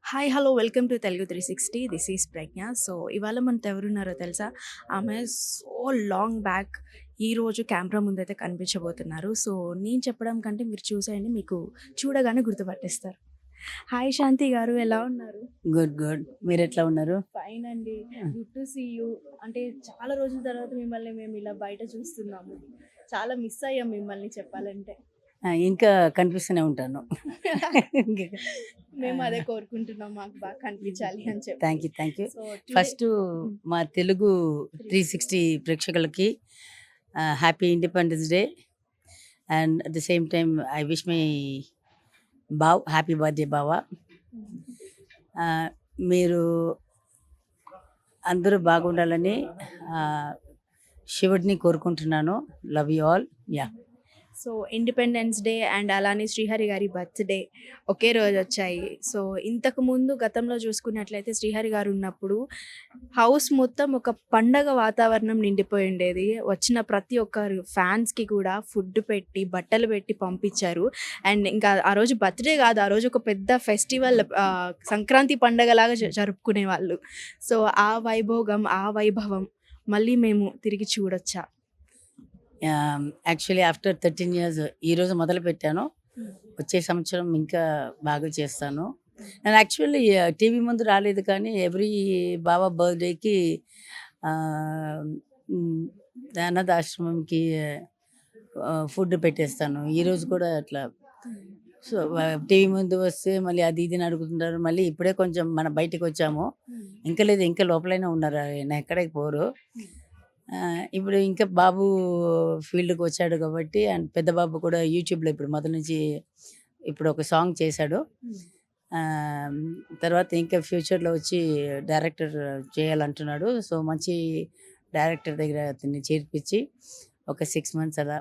Hi hello welcome to Telugu 360. This is Pragya. So ఇవాళ మనతో ఎవరున్నారో తెలుసా? ఆమె సో లాంగ్ బ్యాక్ ఈరోజు కెమెరా ముందైతే కనిపించబోతున్నారు. సో నేను చెప్పడం కంటే మీరు చూసేయండి, మీకు చూడగానే గుర్తుపట్టేస్తారు. హాయ్ శాంతి గారు, ఎలా ఉన్నారు? Good good. మీరు ఎట్లా ఉన్నారు? ఫైన్ అండి. Good to see you. అంటే చాలా రోజుల తర్వాత మిమ్మల్ని మేము ఇలా బయట చూస్తున్నాము. చాలా మిస్ అయ్యాం మిమ్మల్ని చెప్పాలంటే. ఇంకా కనిపిస్తూనే ఉంటాను. మేము అదే కోరుకుంటున్నాం, మాకు బాగా కనిపించాలి అని చెప్పి. Thank you. సో ఫస్ట్ మా తెలుగు 360 ప్రేక్షకులకి happy independence day. And at the same time I wish my బావ్ హ్యాపీ బర్త్డే బావా. మీరు అందరూ బాగుండాలని శివుడిని కోరుకుంటున్నాను. Love you all. Yeah. So independence day and అలానే శ్రీహరి గారి బర్త్డే ఒకే రోజు వచ్చాయి. సో ఇంతకు ముందు గతంలో చూసుకున్నట్లయితే శ్రీహరి గారు ఉన్నప్పుడు హౌస్ మొత్తం ఒక పండగ వాతావరణం నిండిపోయి ఉండేది. వచ్చిన ప్రతి ఒక్కరు ఫ్యాన్స్కి కూడా ఫుడ్ పెట్టి బట్టలు పెట్టి పంపించారు. అండ్ ఇంకా ఆ రోజు బర్త్డే కాదు, ఆ రోజు ఒక పెద్ద ఫెస్టివల్, సంక్రాంతి పండగలాగా జరుపుకునే వాళ్ళు. సో ఆ వైభోగం, ఆ వైభవం మళ్ళీ మేము తిరిగి చూడొచ్చా? యాక్చువల్లీ ఆఫ్టర్ 13 years ఈరోజు మొదలు పెట్టాను. వచ్చే సంవత్సరం ఇంకా బాగా చేస్తాను. నేను యాక్చువల్లీ టీవీ ముందు రాలేదు, కానీ ఎవ్రీ బాబా బర్త్డేకి అనాథ ఆశ్రమంకి ఫుడ్ పెట్టేస్తాను. ఈరోజు కూడా అట్లా. సో టీవీ ముందు వస్తే మళ్ళీ అది ఇది అని అడుగుతుంటారు. మళ్ళీ ఇప్పుడే కొంచెం మన బయటికి వచ్చాము. ఇంకా లేదు, ఇంకా లోపలైనా ఉన్నారు, ఆయన ఎక్కడికి పోరు. ఇప్పుడు ఇంకా బాబు ఫీల్డ్కి వచ్చాడు కాబట్టి, అండ్ పెద్ద బాబు కూడా యూట్యూబ్లో ఇప్పుడు మొదటి నుంచి ఇప్పుడు ఒక సాంగ్ చేశాడు. తర్వాత ఇంకా ఫ్యూచర్లో వచ్చి డైరెక్టర్ చేయాలంటున్నాడు. సో మంచి డైరెక్టర్ దగ్గర అతన్ని చేర్పించి ఒక 6 months అలా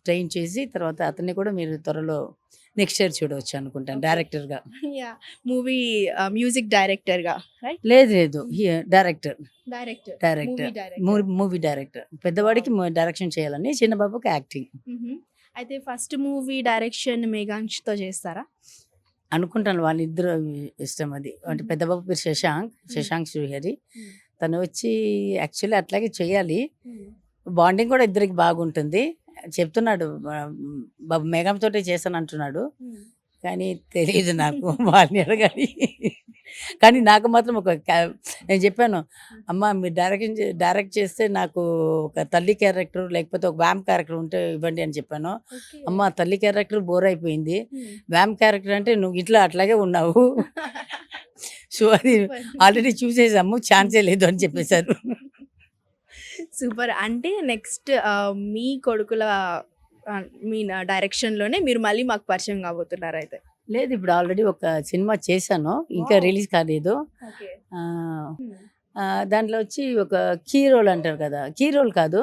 ట్రైన్ చేసి, తర్వాత అతన్ని కూడా మీరు త్వరలో నెక్స్ట్ ఇయర్ చూడవచ్చు అనుకుంటాను డైరెక్టర్గా. యా, మూవీ మ్యూజిక్ డైరెక్టర్గా, రైట్? లేదు లేదు, director director, director movie director. Movie director. పెద్దవాడికి డైరెక్షన్ చేయాలని, చిన్న బాబుకి యాక్టింగ్ అయితే ఫస్ట్ మూవీ డైరెక్షన్ మేఘాంష్తో చేస్తారా? అనుకుంటాను. వాళ్ళిద్దరు ఇష్టం అది. అంటే పెద్ద బాబు పేరు శశాంక్ శ్రీహరి. తను వచ్చి యాక్చువల్లీ అట్లాగే చేయాలి. బాండింగ్ కూడా ఇద్దరికి బాగుంటుంది. చెప్తున్నాడు, బాబు మేఘంతో చేస్తాను అంటున్నాడు, కానీ తెలియదు నాకు. వాళ్ళని అడగాలి. కానీ నాకు మాత్రం నేను చెప్పాను, అమ్మ మీరు డైరెక్ట్ చేస్తే నాకు ఒక తల్లి క్యారెక్టర్ లేకపోతే ఒక వ్యామ్ క్యారెక్టర్ ఉంటే ఇవ్వండి అని చెప్పాను. అమ్మ తల్లి క్యారెక్టర్ బోర్ అయిపోయింది, వ్యామ్ క్యారెక్టర్ అంటే నువ్వు ఇట్లా అట్లాగే ఉన్నావు, సో అది ఆల్రెడీ చూసేసాము, ఛాన్సే లేదు అని చెప్పేశారు. సూపర్. అంటే నెక్స్ట్ మీ కొడుకుల మీ డైరెక్షన్లోనే మీరు మళ్ళీ మాకు పరిచయం కాబోతున్నారు అయితే? లేదు, ఇప్పుడు ఆల్రెడీ ఒక సినిమా చేశాను, ఇంకా రిలీజ్ కాలేదు. దాంట్లో వచ్చి ఒక కీ రోల్ అంటారు కదా, కీ రోల్ కాదు,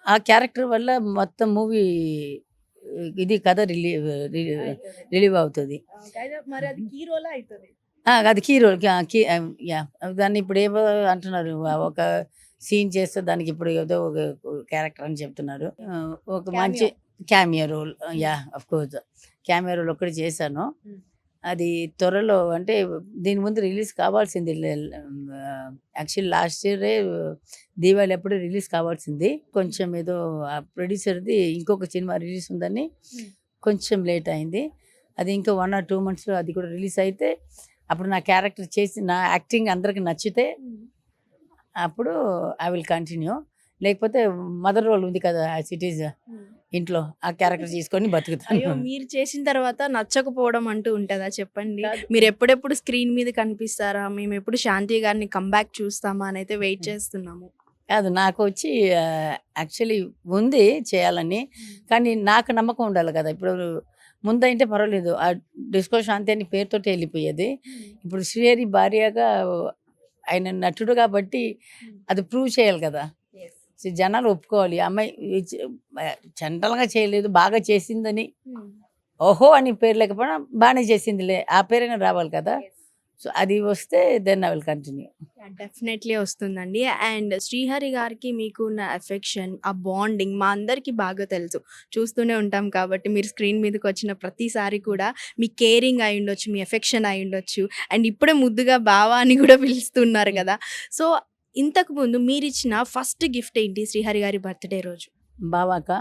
ఆ క్యారెక్టర్ వల్ల మొత్తం మూవీ ఇది కథ రిలీవ్ అవుతుంది. మరి అది కీ రోల్ అవుతుంది? అది కీ రోల్. దాన్ని ఇప్పుడు ఏమో అంటున్నారు, ఒక సీన్ చేస్తే దానికి ఇప్పుడు ఏదో ఒక క్యారెక్టర్ అని చెప్తున్నారు. ఒక మంచి cameo role. Yeah, of course cameo role ఒకటి చేశాను. అది త్వరలో, అంటే దీని ముందు రిలీజ్ కావాల్సింది. యాక్చువల్లీ లాస్ట్ ఇయరే దీవాళి ఎప్పుడు రిలీజ్ కావాల్సింది. కొంచెం ఏదో ఆ ప్రొడ్యూసర్ది ఇంకొక సినిమా రిలీజ్ ఉందని కొంచెం లేట్ అయింది. అది ఇంకా 1 or 2 monthsలో అది కూడా రిలీజ్ అయితే, అప్పుడు నా క్యారెక్టర్ చేసి నా యాక్టింగ్ అందరికి నచ్చితే అప్పుడు ఐ విల్ కంటిన్యూ. లేకపోతే మదర్ రోల్ ఉంది కదా, సిటీస్ ఇంట్లో, ఆ క్యారెక్టర్ తీసుకొని బతుకుతాను. మీరు చేసిన తర్వాత నచ్చకపోవడం అంటూ ఉంటుందా చెప్పండి? మీరు ఎప్పుడెప్పుడు స్క్రీన్ మీద కనిపిస్తారా, మేము ఎప్పుడు శాంతి గారిని కంబ్యాక్ చూస్తామా అని అయితే వెయిట్ చేస్తున్నాము. కాదు, నాకు వచ్చి యాక్చువల్లీ ఉంది చేయాలని, కానీ నాకు నమ్మకం ఉండాలి కదా. ఇప్పుడు ముందంటే పర్వాలేదు, ఆ డిస్కో శాంతి అని పేరుతోటి వెళ్ళిపోయేది. ఇప్పుడు శ్రీహరి భార్యగా ఆయన నటుడు కాబట్టి అది ప్రూవ్ చేయాలి కదా, జనాలు ఒప్పుకోవాలి. అమ్మాయి జనరల్గా చేయలేదు, బాగా చేసిందని ఓహో అని పేరు లేకపోయినా బాగానే చేసిందిలే, ఆ పేరైనా రావాలి కదా. సో అది వస్తే then I will continue. Definitely వస్తుందండి. అండ్ శ్రీహరి గారికి మీకు ఉన్న ఎఫెక్షన్, ఆ బాండింగ్ మా అందరికీ బాగా తెలుసు. చూస్తూనే ఉంటాం కాబట్టి మీరు స్క్రీన్ మీదకి వచ్చిన ప్రతిసారి కూడా మీ కేరింగ్ అయి ఉండొచ్చు, మీ ఎఫెక్షన్ అయి ఉండొచ్చు. అండ్ ఇప్పుడే ముద్దుగా బావ అని కూడా పిలుస్తున్నారు కదా! సో ఇంతకుముందు మీరిచ్చిన ఫస్ట్ గిఫ్ట్ ఏంటి శ్రీహరి గారి బర్త్‌డే రోజు? బావాకా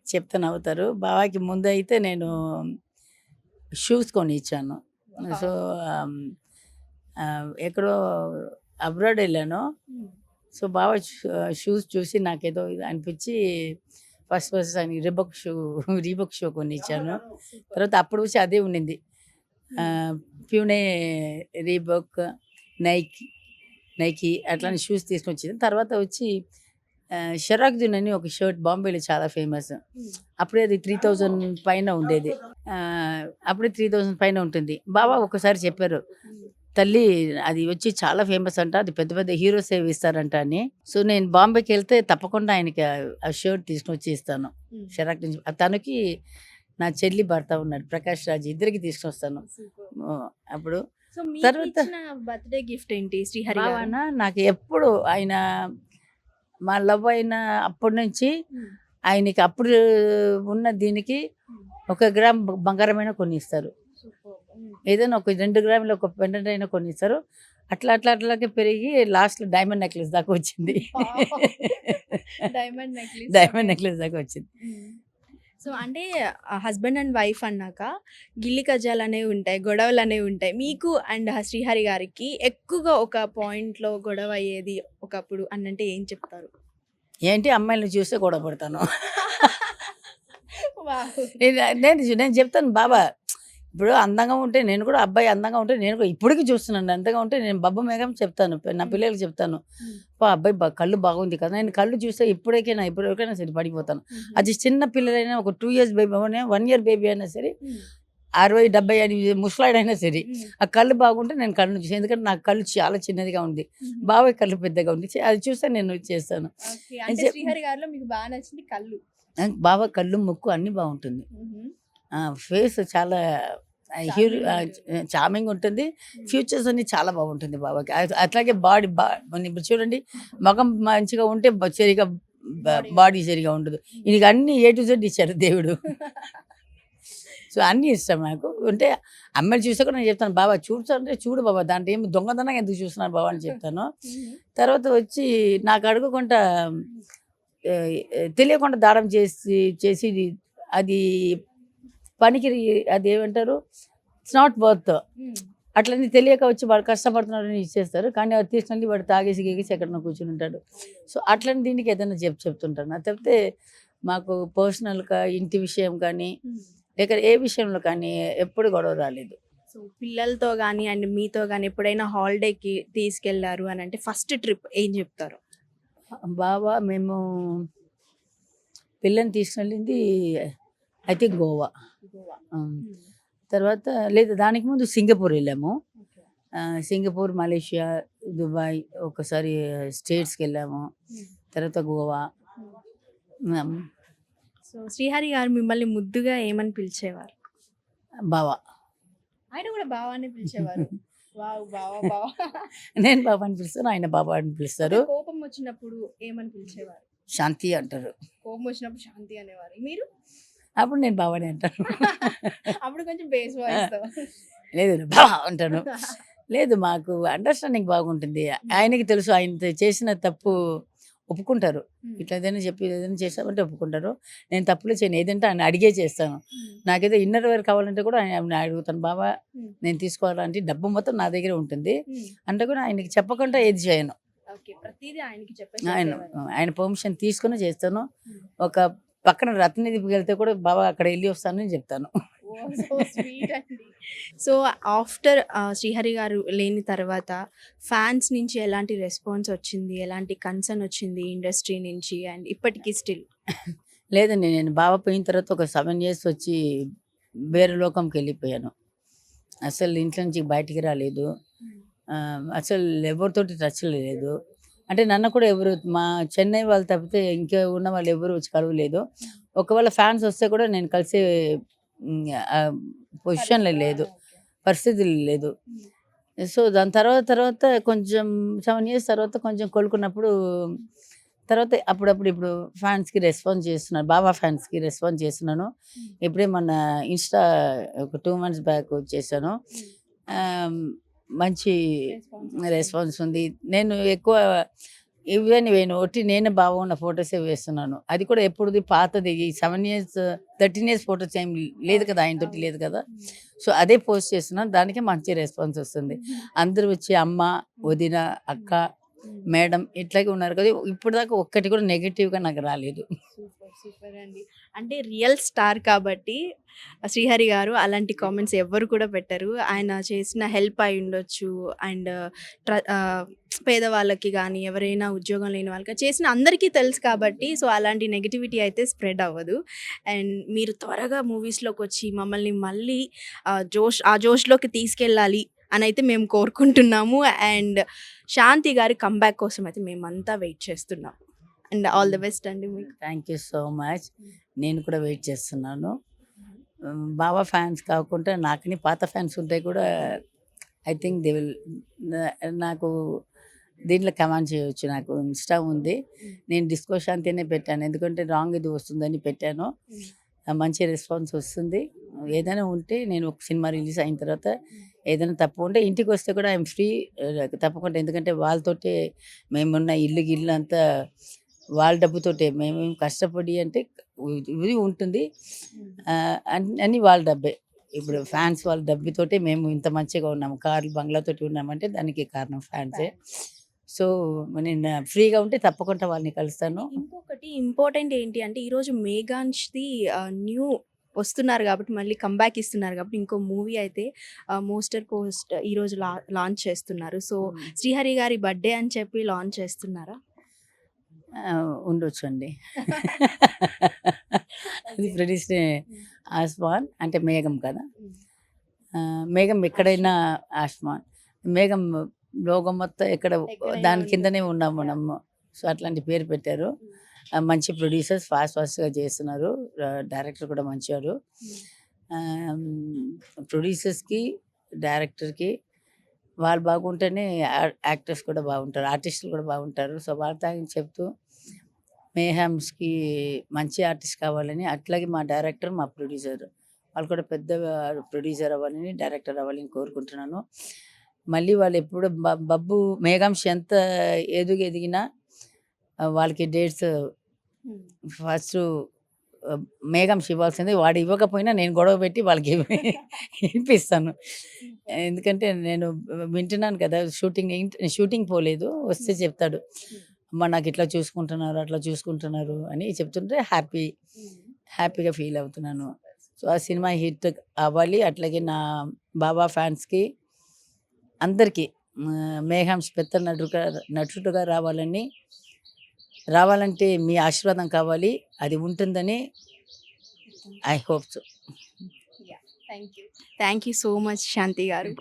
చెప్తే నవ్వుతారు. బావాకి ముందైతే నేను షూస్ కొనిచ్చాను. సో ఎక్కడో అబ్రాడ్ వెళ్ళాను. సో బావ షూస్ చూసి నాకేదో ఇది అనిపించి ఫస్ట్ ఆయనకి రీబొక్ షూ కొనిచ్చాను. తర్వాత అప్పుడు వచ్చి అదే ఉండింది. ప్యూనే, రీబొక్, నైకీ అట్లాంటి షూస్ తీసుకొచ్చింది. తర్వాత వచ్చి షరాక్ దున్ అని ఒక షర్ట్ బాంబేలో చాలా ఫేమస్. అప్పుడే అది 3000 పైన ఉండేది. అప్పుడే 3000 పైన ఉంటుంది. బావ ఒకసారి చెప్పారు, తల్లి అది వచ్చి చాలా ఫేమస్ అంట, అది పెద్ద పెద్ద హీరోస్ ఇస్తారంట అని. సో నేను బాంబేకి వెళ్తే తప్పకుండా ఆయనకి ఆ షర్ట్ తీసుకొని వచ్చి ఇస్తాను షరాక్ నుంచి. తనకి నా చెల్లి భర్త ఉన్నాడు ప్రకాష్ రాజ్, ఇద్దరికి తీసుకొస్తాను. అప్పుడు సో తర్వాత బర్త్‌డే గిఫ్ట్ ఏంటి శ్రీహరి గారు? బావన నాకు ఎప్పుడు ఆయన మా లవ్ అయిన అప్పటి నుంచి ఆయనకి అప్పుడు ఉన్న దీనికి 1 గ్రామ్ బంగారమైనా కొనిస్తారు. ఏదైనా ఒక 2 గ్రాములు ఒక పెండెంట్ అయినా కొనిస్తారు. అట్లాగే పెరిగి లాస్ట్‌లో డైమండ్ నెక్లెస్ దాకా వచ్చింది. డైమండ్ నెక్లెస్ దాకా వచ్చింది. సో అంటే హస్బెండ్ అండ్ వైఫ్ అన్నాక గిల్లి కజ్జాలు అనేవి ఉంటాయి, గొడవలు అనేవి ఉంటాయి. మీకు అండ్ శ్రీహరి గారికి ఎక్కువగా ఒక పాయింట్‌లో గొడవ అయ్యేది ఒకప్పుడు అనంటే ఏం చెప్తారు? ఏంటి అమ్మాయిలని చూస్తే గొడవ పడతాను. వావ్! నేను చెప్తాను బాబా, ఇప్పుడు అందంగా ఉంటే నేను కూడా, అబ్బాయి అందంగా ఉంటే నేను కూడా ఇప్పటికీ చూస్తున్నాను. అందంగా ఉంటే నేను బబ్బ మేఘం చెప్తాను, నా పిల్లలకి చెప్తాను, అబ్బాయి కళ్ళు బాగుంది కదా. నేను కళ్ళు చూస్తే ఇప్పటివరకైనా సరే పడిపోతాను. అది చిన్న పిల్లలైనా, ఒక 2 years బేబీ అయినా, 1 year బేబీ అయినా సరే, 60, 70 అని ముసలాడైనా సరే, ఆ కళ్ళు బాగుంటే నేను కళ్ళు చూసాను. ఎందుకంటే నాకు కళ్ళు చాలా చిన్నదిగా ఉంది, బాబాయ్ కళ్ళు పెద్దగా ఉంది. అది చూస్తే నేను చేస్తాను. శ్రీహరి గారిలో మీకు బాగా నచ్చింది కళ్ళు. బాబా కళ్ళు, ముక్కు అన్నీ బాగుంటుంది. ఫేస్ చాలా చార్మింగ్ ఉంటుంది. ఫ్యూచర్స్ అన్ని చాలా బాగుంటుంది బాబాకి. అట్లాగే బాడీ ఇప్పుడు చూడండి, ముఖం మంచిగా ఉంటే సరిగా బాడీ సరిగా ఉండదు. ఇది అన్ని A to Z ఇచ్చారు దేవుడు. సో అన్నీ ఇష్టం నాకు. అంటే అమ్మాయిలు చూస్తే కూడా నేను చెప్తాను, బాబా చూడంటే చూడు బాబా, దాంట్లో ఏమి దొంగతనంగా ఎందుకు చూస్తున్నారు బాబా అని చెప్తాను. తర్వాత వచ్చి నాకు అడగకుండా తెలియకుండా దానం చేసి అది పనికి, అది ఏమంటారు, ఇట్స్ నాట్ వర్త్. అట్లని తెలియక వచ్చి వాడు కష్టపడుతున్నాడని ఇచ్చేస్తారు. కానీ వాడు తీసుకెళ్ళి వాడు తాగేసి గీగేసి ఎక్కడన్నా కూర్చుని ఉంటాడు. సో అట్లని దీనికి ఏదైనా చెప్తుంటాను. అది తప్పితే మాకు పర్సనల్గా ఇంటి విషయం కానీ లేక ఏ విషయంలో కానీ ఎప్పుడు గొడవ రాలేదు. సో పిల్లలతో కానీ అండ్ మీతో కానీ ఎప్పుడైనా హాలిడేకి తీసుకెళ్లారు అని అంటే ఫస్ట్ ట్రిప్ ఏం చెప్తారు? బాబా మేము పిల్లని తీసుకెళ్ళింది ఐ థింక్ గోవా. తర్వాత లేదు, దానికి ముందు సింగపూర్ వెళ్ళాము. సింగపూర్, మలేషియా, దుబాయ్, ఒకసారి స్టేట్స్కి వెళ్ళాము. తర్వాత గోవా. సో శ్రీహరి గారు మిమ్మల్ని ముద్దుగా ఏమని పిలిచేవారు? బావా. ఆయన కూడా బావా అని పిలిచేవారు. వావ్! బావా బావా. నేను బాబా అని పిలుస్తాను, ఆయన బాబా అని పిలుస్తారు. కోపం వచ్చినప్పుడు ఏమని పిలిచేవారు? శాంతి అంటారు. కోపం వచ్చినప్పుడు శాంతి అనేవారు. మీరు? అప్పుడు నేను బాబాని అంటాను. అప్పుడు కొంచెం బేస్ వాయిస్‌తో. లేదు బావా అంటాను. లేదు, మాకు అండర్స్టాండింగ్ బాగుంటుంది. ఆయనకి తెలుసు ఆయన చేసిన తప్పు ఒప్పుకుంటారు. ఇట్లా ఏదైనా చెప్పి ఏదైనా చేస్తామంటే ఒప్పుకుంటారు. నేను తప్పులు చేయను, ఏదంటే ఆయన అడిగే చేస్తాను. నాకేదో ఇన్నర్ వేర్ కావాలంటే కూడా ఆయన అడుగుతాను, బాబా నేను తీసుకోవాలంటే డబ్బు మొత్తం నా దగ్గర ఉంటుంది అంటే కూడా ఆయనకి చెప్పకుండా ఏది చేయను. ఆయన పర్మిషన్ తీసుకుని చేస్తాను. ఒక పక్కన రత్నదీప్కి వెళ్తే కూడా బాబా అక్కడ వెళ్ళి వస్తానని చెప్తాను. సో ఆఫ్టర్ శ్రీహరి గారు లేని తర్వాత ఫ్యాన్స్ నుంచి ఎలాంటి రెస్పాన్స్ వచ్చింది, ఎలాంటి కన్సర్న్ వచ్చింది ఇండస్ట్రీ నుంచి అండ్ ఇప్పటికీ స్టిల్? లేదండి, నేను బాబా పోయిన తర్వాత ఒక 7 years వచ్చి వేరే లోకంకి వెళ్ళిపోయాను. అసలు ఇంట్లో నుంచి బయటికి రాలేదు. అసలు ఎవరితోటి టచ్ లేదు. అంటే నన్ను కూడా ఎవరు, మా చెన్నై వాళ్ళు తప్పితే ఇంకా ఉన్న వాళ్ళు ఎవరు వచ్చి కలవలేదు. ఒకవేళ ఫ్యాన్స్ వస్తే కూడా నేను కలిసే పొజిషన్లో లేదు. పరిస్థితి లేదు. సో, దాని తర్వాత కొంచెం 7 ఇయర్స్ తర్వాత కొంచెం కోలుకున్నప్పుడు తర్వాత అప్పుడప్పుడు ఇప్పుడు ఫ్యాన్స్‌కి రెస్పాన్స్ చేస్తున్నాను. బాబా ఫ్యాన్స్‌కి రెస్పాన్స్ చేస్తున్నాను. ఇప్పుడే మొన్న ఇన్‌స్టా ఒక 2 మంత్స్ బ్యాక్ చేశాను. ఆహ్, మంచి రెస్పాన్స్ ఉంది. నేను ఎక్కువ ఇవన్నీ వేయను. నేను బాగున్న ఫోటోసే వేస్తున్నాను. అది కూడా ఎప్పుడుది పాతది. ఈ 7 ఇయర్స్, 13 ఇయర్స్ ఫోటోస్ ఏం లేదు కదా! ఆయనతోటి లేదు కదా! సో, అదే పోస్ట్ చేస్తున్నాను. దానికే మంచి రెస్పాన్స్ వస్తుంది. అందరూ వచ్చి అమ్మ, వదిన, అక్క, మేడం ఇట్లాగే ఉన్నారు కదా! ఇప్పటిదాకా ఒక్కటి కూడా నెగెటివ్‌గా నాకు రాలేదు. సూపర్ అండి. అంటే రియల్ స్టార్ కాబట్టి శ్రీహరి గారు అలాంటి కామెంట్స్ ఎవ్వరు కూడా పెట్టరు. ఆయన చేసిన హెల్ప్ అయ్యుండొచ్చు. అండ్ పేదవాళ్ళకి గానీ, ఎవరైనా ఉద్యోగం లేని వాళ్ళకి చేసిన అందరికీ తెలుసు కాబట్టి సో, అలాంటి నెగటివిటీ అయితే స్ప్రెడ్ అవ్వదు. అండ్ మీరు త్వరగా మూవీస్‌లోకొచ్చి మమ్మల్ని మళ్ళీ ఆ జోష్‌లోకి తీసుకెళ్ళాలి అనైతే మేము కోరుకుంటున్నాము. అండ్ శాంతి గారి కమ్‌బ్యాక్ కోసం అయితే మేమంతా వెయిట్ చేస్తున్నాం. అండ్ ఆల్ ది బెస్ట్ అండి మీకు. Thank you so much. నేను కూడా వెయిట్ చేస్తున్నాను. బాబా ఫ్యాన్స్ కాకుండా నాకని పాత ఫ్యాన్స్ ఉంటే కూడా ఐ థింక్ దే విల్ నాకు దీంట్లో కమాండ్ చేయొచ్చు. నాకు ఇన్‌స్టా ఉంది. నేను డిస్కో శాంతి అనే పెట్టాను. ఎందుకంటే రాంగ్ ఇది వస్తుందని పెట్టాను. మంచి రెస్పాన్స్ వస్తుంది. ఏదైనా ఉంటే నేను ఒక సినిమా రిలీజ్ అయిన తర్వాత ఏదైనా తప్పు ఉంటే ఇంటికొస్తే కూడా ఐయామ్ ఫ్రీ తప్పకుండా. ఎందుకంటే వాళ్ళతోటే మేమున్న గిల్లు అంతా వాళ్ళ డబ్బుతోటే. మేమేం కష్టపడి అంటే ఇది ఉంటుంది. అన్నీ వాళ్ళ డబ్బే. ఇప్పుడు ఫ్యాన్స్ వాళ్ళ డబ్బుతోటే మేము ఇంత మంచిగా ఉన్నాము. కార్లు, బంగ్లాతోటి ఉన్నామంటే దానికి కారణం ఫ్యాన్సే. సో, నేను ఫ్రీగా ఉంటే తప్పకుండా వాళ్ళని కలుస్తాను. ఇంకొకటి ఇంపార్టెంట్ ఏంటి అంటే ఈరోజు మేఘాన్ష్‌ది న్యూ వస్తున్నారు కాబట్టి మళ్ళీ కమ్‌బ్యాక్ ఇస్తున్నారు కాబట్టి ఇంకో మూవీ అయితే మోస్టర్ పోస్ట్ ఈరోజు లాంచ్ చేస్తున్నారు. సో, శ్రీహరి గారి బర్త్‌డే అని చెప్పి లాంచ్ చేస్తున్నారా? ఉండొచ్చండి. అది ప్రొడ్యూసర్ ఆస్మాన్ అంటే మేఘం కదా! మేఘం ఎక్కడైనా ఆస్మాన్. మేఘం లోగో మొత్తం దాని కిందనే ఉన్నాం మనము. సో, అట్లాంటి పేరు పెట్టారు. మంచి ప్రొడ్యూసర్స్ ఫాస్ట్‌గా చేస్తున్నారు. డైరెక్టర్ కూడా మంచివారు. ప్రొడ్యూసర్స్‌కి, డైరెక్టర్‌కి వాళ్ళు బాగుంటేనే యాక్టర్స్ కూడా బాగుంటారు. ఆర్టిస్టులు కూడా బాగుంటారు. సో, వాళ్ళ థాంక్స్ చెప్తూ మేహమ్స్‌కి మంచి ఆర్టిస్ట్ కావాలని, అట్లాగే మా డైరెక్టర్, మా ప్రొడ్యూసర్ వాళ్ళు కూడా పెద్ద ప్రొడ్యూసర్ అవ్వాలని, డైరెక్టర్ అవ్వాలని కోరుకుంటున్నాను. మళ్ళీ వాళ్ళు ఎప్పుడు బబ్బు మేఘంష్ ఎంత ఎదిగినా వాళ్ళకి డేట్స్ ఫస్టు మేఘంష్ ఇవ్వాల్సింది. వాడు ఇవ్వకపోయినా నేను గొడవ పెట్టి వాళ్ళకి ఇప్పిస్తాను. ఎందుకంటే నేను వింటున్నాను కదా! షూటింగ్ పోలేదు. వస్తే చెప్తాడు. అమ్మ నాకు ఇట్లా చూసుకుంటున్నారు, అట్లా చూసుకుంటున్నారు అని చెప్తుంటే హ్యాపీగా ఫీల్ అవుతున్నాను. సో, ఆ సినిమా హిట్ అవ్వాలి. అట్లాగే నా బాబా ఫ్యాన్స్‌కి అందరికీ మేఘంష్ పెద్ద నటుడుగా రావాలంటే మీ ఆశీర్వాదం కావాలి. అది ఉంటుందని I hope so. Thank you so much Shanti గారు.